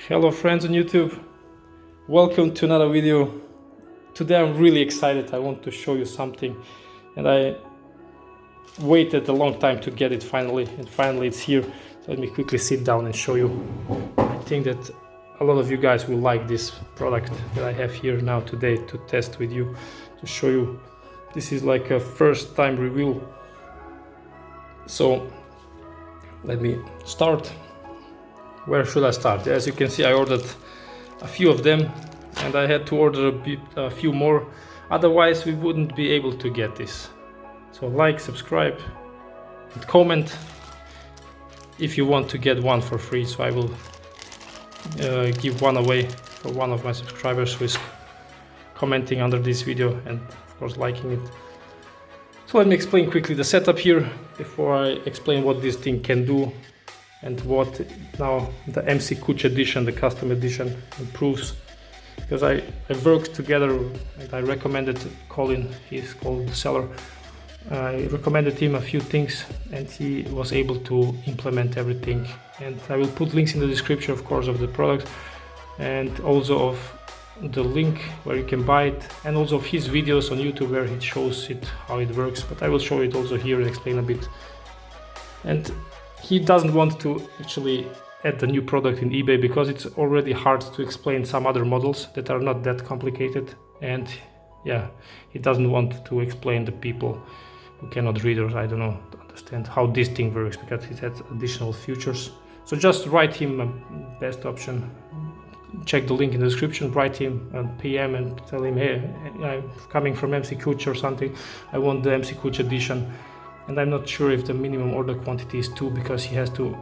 Hello friends on YouTube, welcome to another video. Today I'm really excited. I want to show you something and I waited a long time to get it finally, and finally it's here. So let me quickly sit down and show you. I think that a lot of you guys will like this product that I have here now today to test with you, to show you. This is like a first time review. So let me start. Where should I start? As you can see, I ordered a few of them and I had to order a few more, otherwise we wouldn't be able to get this. So like, subscribe and comment if you want to get one for free. So I will give one away for one of my subscribers who is commenting under this video and of course liking it. So let me explain quickly the setup here before I explain what this thing can do and what now the MC Kuch edition, the custom edition, improves. Because I worked together and I recommended Colin, he's called the seller. I recommended him a few things and he was able to implement everything. And I will put links in the description, of course, of the products and also of the link where you can buy it, and also of his videos on YouTube where he shows it how it works. But I will show it also here and explain a bit. And he doesn't want to actually add the new product in eBay because it's already hard to explain some other models that are not that complicated, and yeah, he doesn't want to explain the people who cannot read or I don't know understand how this thing works, because it has additional features. So just write him a best option, check the link in the description, write him a PM and tell him, hey, I'm coming from MC Kuch or something, I want the MC Kuch edition. And I'm not sure if the minimum order quantity is 2, because he has to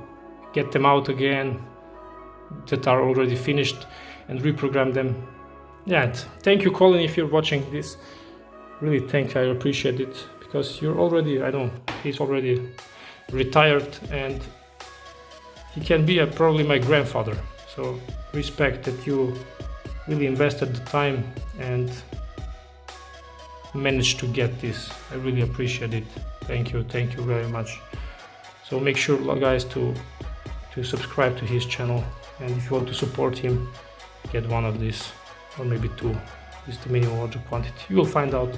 get them out again that are already finished and reprogram them. Yeah, thank you Colin if you're watching this. Really thank you, I appreciate it, because you're already, I don't know, he's already retired and he can be probably my grandfather. So respect that you really invested the time and managed to get this. I really appreciate it. Thank you very much. So make sure guys to subscribe to his channel, and if you want to support him, get one of these or maybe 2 is the minimum order quantity, you will find out.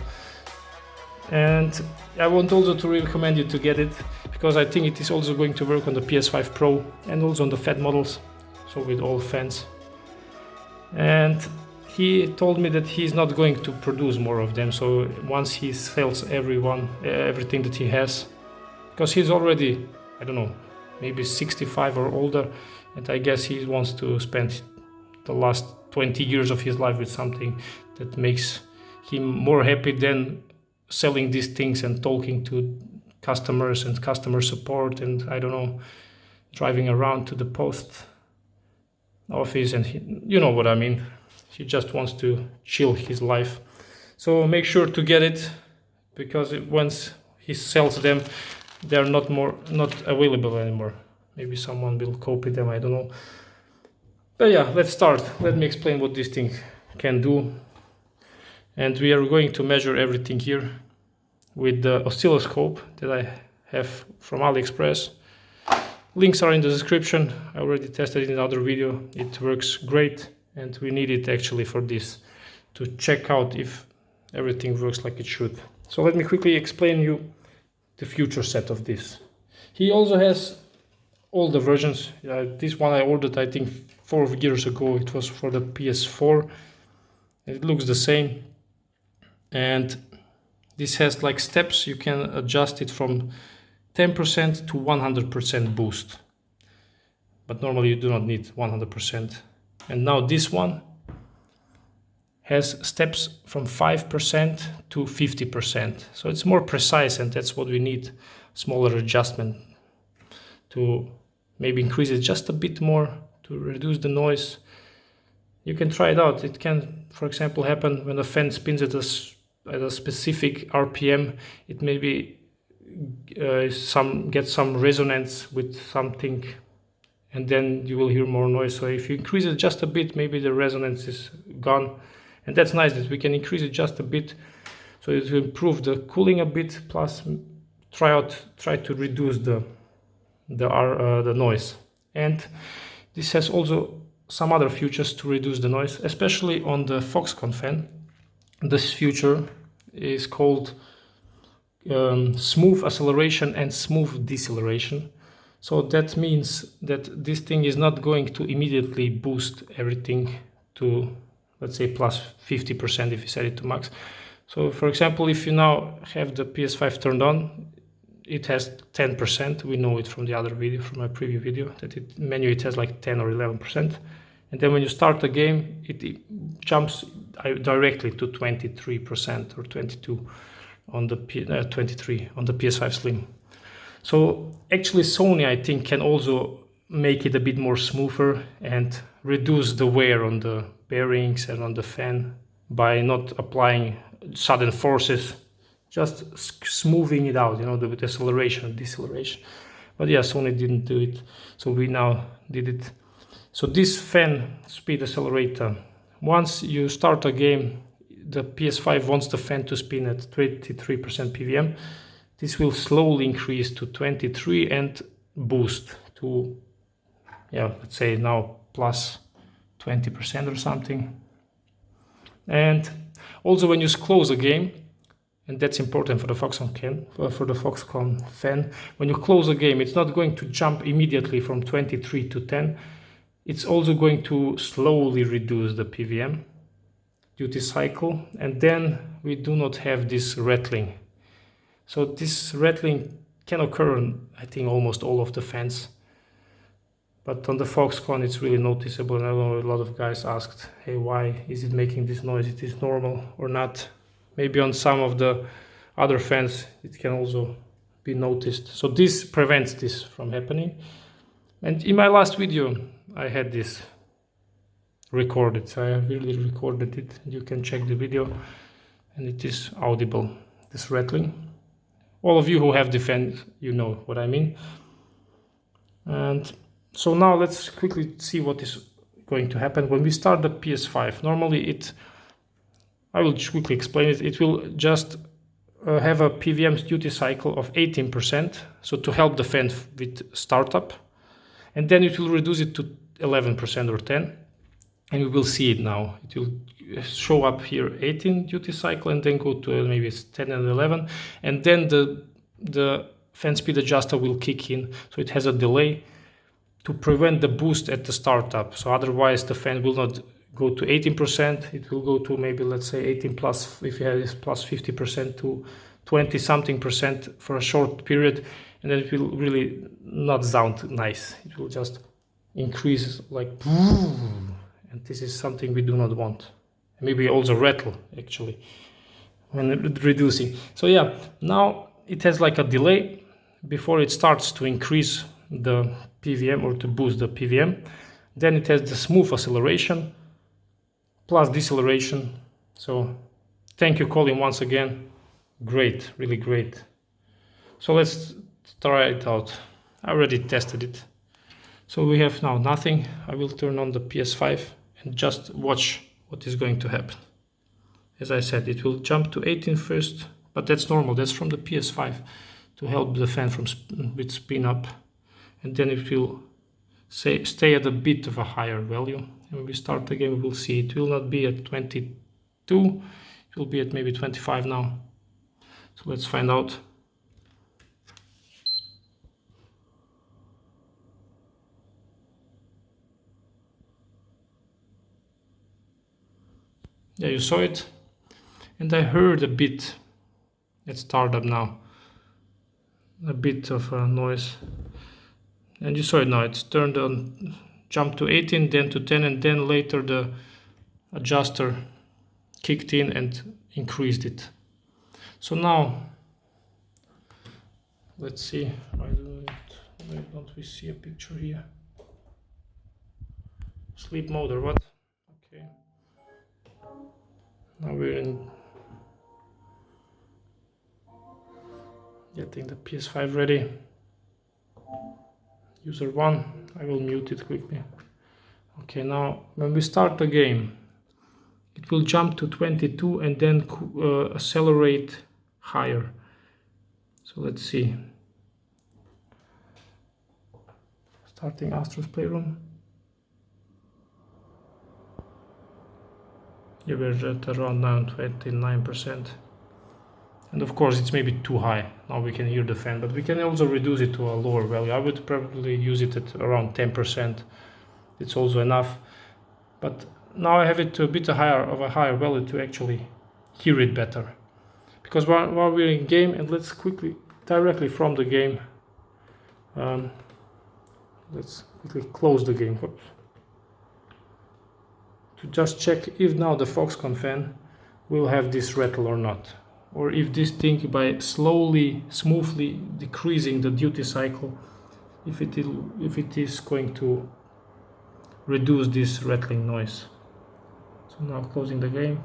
And I want also to recommend you to get it because I think it is also going to work on the PS5 Pro and also on the Phat models, so with all fans. And he told me that he's not going to produce more of them, so once he sells everything that he has, because he's already, I don't know, maybe 65 or older, and I guess he wants to spend the last 20 years of his life with something that makes him more happy than selling these things and talking to customers and customer support and I don't know, driving around to the post office and you know what I mean. He just wants to chill his life. So make sure to get it, because once he sells them, they are not available anymore. Maybe someone will copy them, I don't know. But yeah, let's start. Let me explain what this thing can do. And we are going to measure everything here with the oscilloscope that I have from AliExpress. Links are in the description. I already tested it in another video. It works great. And we need it actually for this, to check out if everything works like it should. So let me quickly explain you the future set of this. He also has all the versions. This one I ordered I think 4 years ago. It was for the PS4. It looks the same. And this has like steps. You can adjust it from 10% to 100% boost. But normally you do not need 100%. And now this one has steps from 5% to 50%. So it's more precise, and that's what we need. Smaller adjustment to maybe increase it just a bit more to reduce the noise. You can try it out. It can, for example, happen when the fan spins at a specific RPM. It maybe get some resonance with something, and then you will hear more noise. So if you increase it just a bit, maybe the resonance is gone. And that's nice that we can increase it just a bit, so it will improve the cooling a bit, plus try to reduce the noise. And this has also some other features to reduce the noise, especially on the Foxconn fan. This feature is called smooth acceleration and smooth deceleration. So that means that this thing is not going to immediately boost everything to, let's say, plus 50% if you set it to max. So for example, if you now have the PS5 turned on, it has 10%. We know it from the other video, from my previous video, that it has like 10 or 11%. And then when you start the game, it jumps directly to 23% or 22 on the 23 on the PS5 Slim. So actually Sony, I think, can also make it a bit more smoother and reduce the wear on the bearings and on the fan by not applying sudden forces, just smoothing it out, you know, the deceleration. But yeah, Sony didn't do it, so we now did it. So this fan speed accelerator, once you start a game, the PS5 wants the fan to spin at 23% PVM. This will slowly increase to 23 and boost to, yeah, let's say now plus 20% or something. And also when you close a game, and that's important for the Foxconn fan, when you close a game, it's not going to jump immediately from 23 to 10. It's also going to slowly reduce the PVM duty cycle, and then we do not have this rattling. So this rattling can occur on, I think, almost all of the fans. But on the Foxconn, it's really noticeable. And I know a lot of guys asked, hey, why is it making this noise? It is normal or not? Maybe on some of the other fans, it can also be noticed. So this prevents this from happening. And in my last video, I had this recorded. So I really recorded it. You can check the video and it is audible, this rattling. All of you who have the fan, you know what I mean. And so now let's quickly see what is going to happen when we start the PS5. Normally I will quickly explain it. It will just have a PVM duty cycle of 18%, so to help the fan with startup. And then it will reduce it to 11% or 10. And we will see it now. It will show up here 18 duty cycle and then go to maybe it's 10 and 11. And then the fan speed adjuster will kick in. So it has a delay to prevent the boost at the startup. So otherwise the fan will not go to 18%. It will go to maybe, let's say, 18 plus, if you have this plus 50% to 20 something percent for a short period. And then it will really not sound nice. It will just increase like, and this is something we do not want. Maybe also rattle actually when reducing. So yeah, now it has like a delay before it starts to increase the PVM or to boost the PVM. Then it has the smooth acceleration plus deceleration. So thank you, Colin, once again. Great, really great. So let's try it out. I already tested it. So we have now nothing. I will turn on the PS5 and just watch what is going to happen. As I said, it will jump to 18 first, but that's normal. That's from the PS5 to help the fan from with spin up. And then it will stay at a bit of a higher value. And when we start the game, we will see it will not be at 22. It will be at maybe 25 now. So let's find out. Yeah, you saw it. And I heard a bit at startup now. A bit of a noise. And you saw it now. It's turned on, jumped to 18, then to 10, and then later the adjuster kicked in and increased it. So now, let's see. Why don't we see a picture here? Sleep mode or what? Okay. Now we're in getting the PS5 ready. User 1, I will mute it quickly. Okay, now when we start the game, it will jump to 22 and then accelerate higher. So let's see. Starting Astro's Playroom. You were at around now 29%. And of course it's maybe too high. Now we can hear the fan, but we can also reduce it to a lower value. I would probably use it at around 10%. It's also enough. But now I have it to a bit higher of a higher value to actually hear it better. Because while we're in game, and let's quickly, directly from the game, let's quickly close the game. Whoops. To just check if now the Foxconn fan will have this rattle or not. Or if this thing, by slowly, smoothly decreasing the duty cycle, if it is going to reduce this rattling noise. So now closing the game.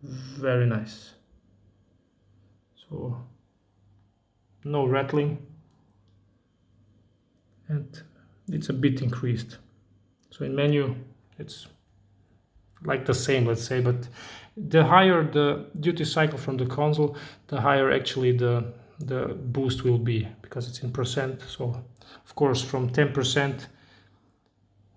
Very nice. So no rattling, and it's a bit increased. So in menu it's like the same, let's say, but the higher the duty cycle from the console, the higher actually the boost will be, because it's in percent. So of course from 10%,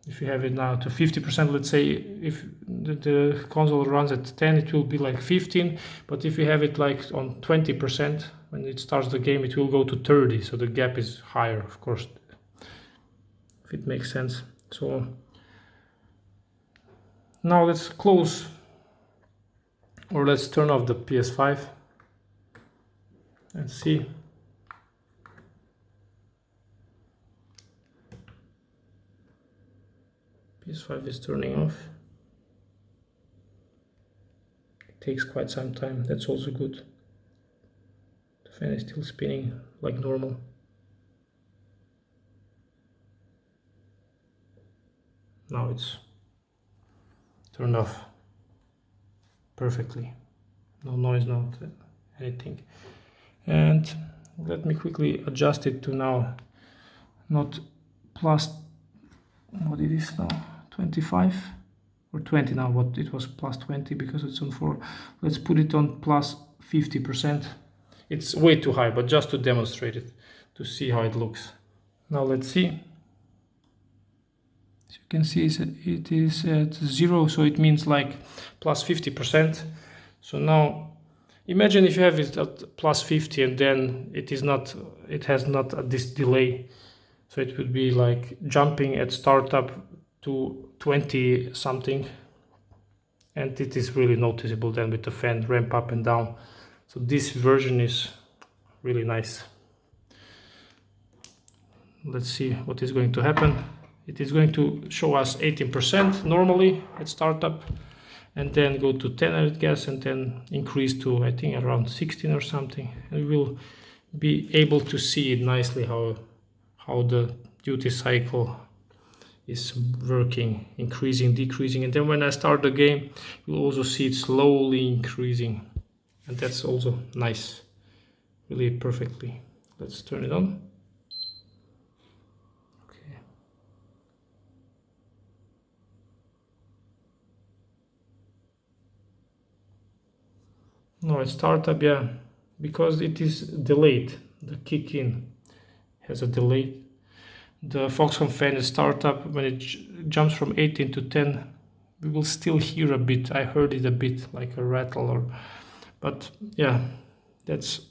if you have it now to 50%, let's say, if the console runs at 10, it will be like 15, but if you have it like on 20%, when it starts the game, it will go to 30, so the gap is higher, of course, if it makes sense. So now let's close, or let's turn off the PS5 and see. PS5 is turning off. It takes quite some time, that's also good. The fan is still spinning like normal. Now it's turned off perfectly. No noise, not anything. And let me quickly adjust it to now not plus, what it is now, 25 or 20 now, what it was plus 20 because it's on 4. Let's put it on plus 50%. It's way too high, but just to demonstrate it, to see how it looks. Now let's see. As you can see, it is at 0, so it means like plus 50%. So now imagine if you have it at plus 50 and then it has not this delay. So it would be like jumping at startup to 20 something, and it is really noticeable then with the fan ramp up and down. So this version is really nice. Let's see what is going to happen. It is going to show us 18% normally at startup, and then go to 10, I would guess, and then increase to, I think, around 16 or something. And we will be able to see it nicely how the duty cycle is working, increasing, decreasing, and then when I start the game, you'll also see it slowly increasing, and that's also nice, really perfectly. Let's turn it on. Okay. No, at startup, yeah, because it is delayed. The kick in has a delay. The Foxconn fan at startup, when it jumps from 18 to 10, we will still hear a bit. I heard it a bit like a rattle, but yeah, that's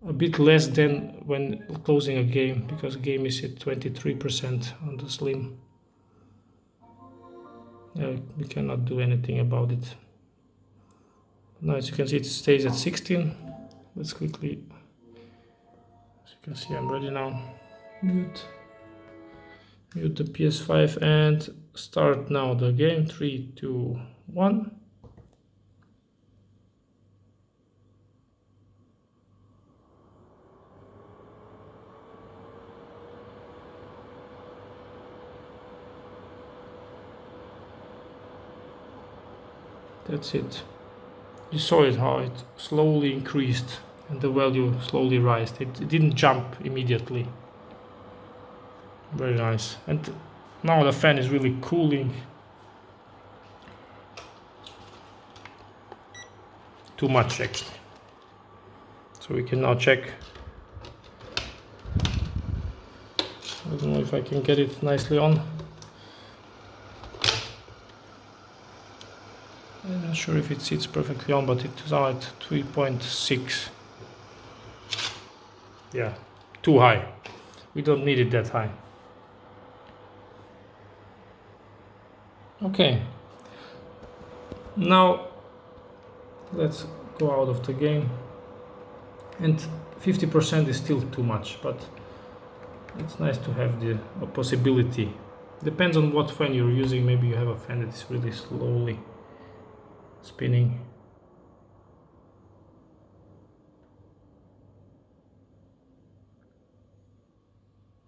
a bit less than when closing a game, because game is at 23% on the Slim. We cannot do anything about it. Now, as you can see, it stays at 16. Let's quickly, as you can see, I'm ready now. Mute the PS5 and start now the game. 3, 2, 1. That's it. You saw it, how it slowly increased and the value slowly rised. It didn't jump immediately. Very nice. And now the fan is really cooling. Too much actually. So we can now check I don't know if I can get it nicely on. I'm not sure if it sits perfectly on, but it's now at 3.6. Yeah, too high. We don't need it that high. Okay. Now let's go out of the game. And 50% is still too much, but it's nice to have the possibility. Depends on what fan you're using. Maybe you have a fan that is really slowly spinning.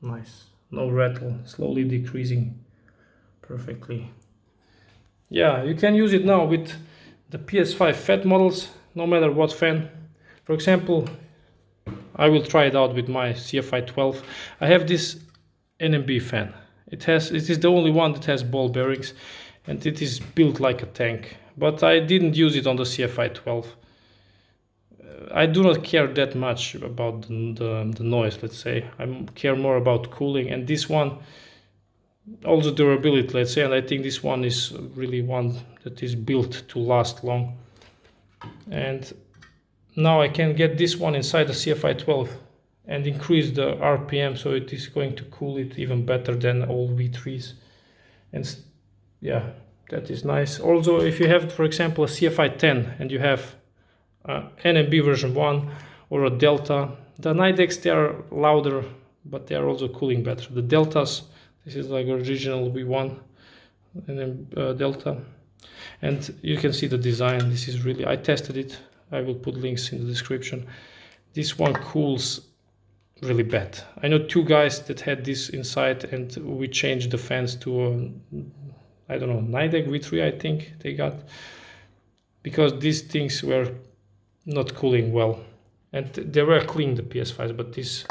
Nice, no rattle, slowly decreasing perfectly. Yeah, you can use it now with the PS5 Phat models, no matter what fan. For example, I will try it out with my CFI 12. I have this NMB fan. It is the only one that has ball bearings, and it is built like a tank. But I didn't use it on the CFI 12. I do not care that much about the noise, let's say. I care more about cooling, and this one also durability, let's say, and I think this one is really one that is built to last long. And now I can get this one inside the CFI 12 and increase the RPM, so it is going to cool it even better than all V3s. And yeah, that is nice. Also, if you have, for example, a CFI 10 and you have NMB version 1 or a Delta, the Nidecs, they are louder, but they are also cooling better. The Deltas, this is like original V1 and then Delta, and you can see the design. This is really, I tested it. I will put links in the description. This one cools really bad. I know two guys that had this inside, and we changed the fans to I don't know, Nidec V3 I think they got, because these things were not cooling well, and they were clean, the PS5s, but this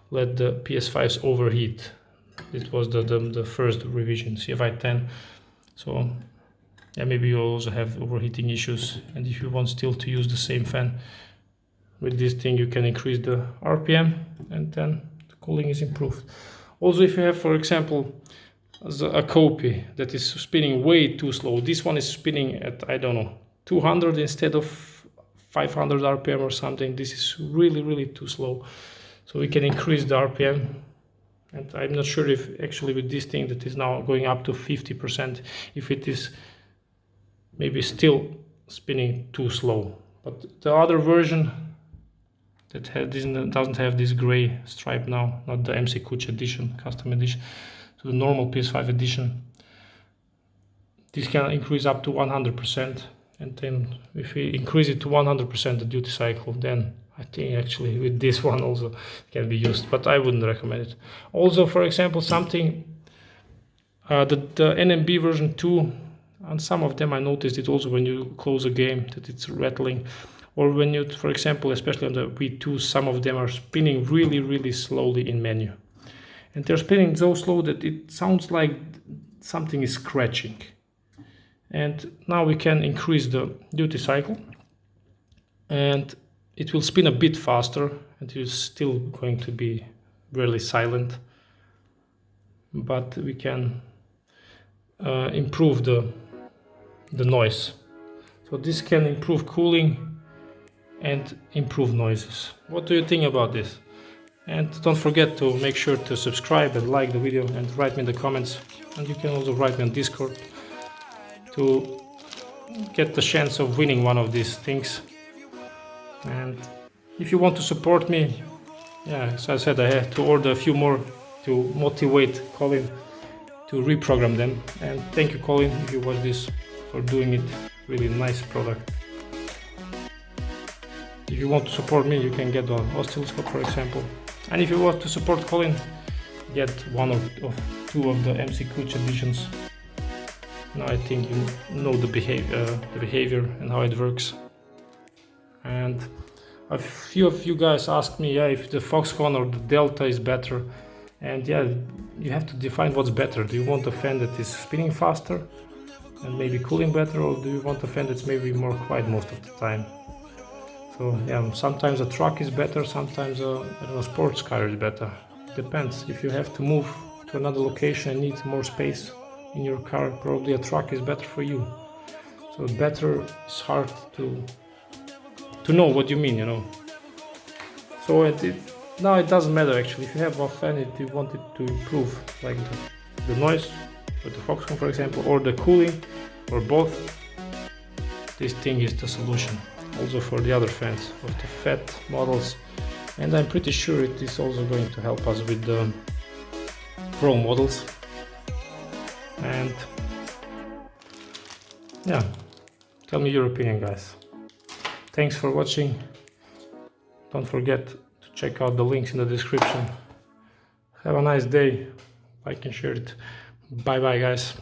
let the PS5s overheat. It was the first revision, CFI 10. So yeah, maybe you also have overheating issues, and if you want still to use the same fan with this thing, you can increase the RPM, and then the cooling is improved. Also, if you have, for example, a copy that is spinning way too slow, this one is spinning at, I don't know, 200 instead of 500 RPM or something. This is really too slow, so we can increase the RPM. And I'm not sure if actually with this thing that is now going up to 50%, if it is maybe still spinning too slow. But the other version that doesn't have this gray stripe now, not the MC Kuch edition, custom edition, so the normal PS5 edition, this can increase up to 100%. And then if we increase it to 100% the duty cycle, then I think actually with this one also can be used, but I wouldn't recommend it. Also, for example, something, the NMB version 2, on some of them I noticed it also when you close a game that it's rattling, or when you, for example, especially on the V2, some of them are spinning really slowly in menu. And they're spinning so slow that it sounds like something is scratching. And now we can increase the duty cycle, and it will spin a bit faster, and it is still going to be really silent, but we can improve the noise. So this can improve cooling and improve noises. What do you think about this? And don't forget to make sure to subscribe and like the video and write me in the comments, and you can also write me on Discord to get the chance of winning one of these things. And if you want to support me, yeah, as I said, I had to order a few more to motivate Colin to reprogram them. And thank you, Colin, if you watch this, for doing it. Really nice product. If you want to support me, you can get the Oscilloscope, for example. And if you want to support Colin, get one or two of the MC Kuch editions. Now I think you know the behavior and how it works. And a few of you guys asked me, yeah, if the Foxconn or the Delta is better. And yeah, you have to define what's better. Do you want a fan that is spinning faster and maybe cooling better, or do you want a fan that's maybe more quiet most of the time? So yeah, sometimes a truck is better, sometimes a, I don't know, sports car is better. depends. If you have to move to another location and need more space in your car, probably a truck is better for you. So better is hard to know what you mean, you know. So now it doesn't matter actually. If you have a fan and you want it to improve, like the noise with the Foxconn, for example, or the cooling, or both, this thing is the solution. Also for the other fans of the Phat models, and I'm pretty sure it is also going to help us with the Pro models. And yeah, tell me your opinion, guys. Thanks for watching. Don't forget to check out the links in the description. Have a nice day. Like and share it. Bye bye, guys.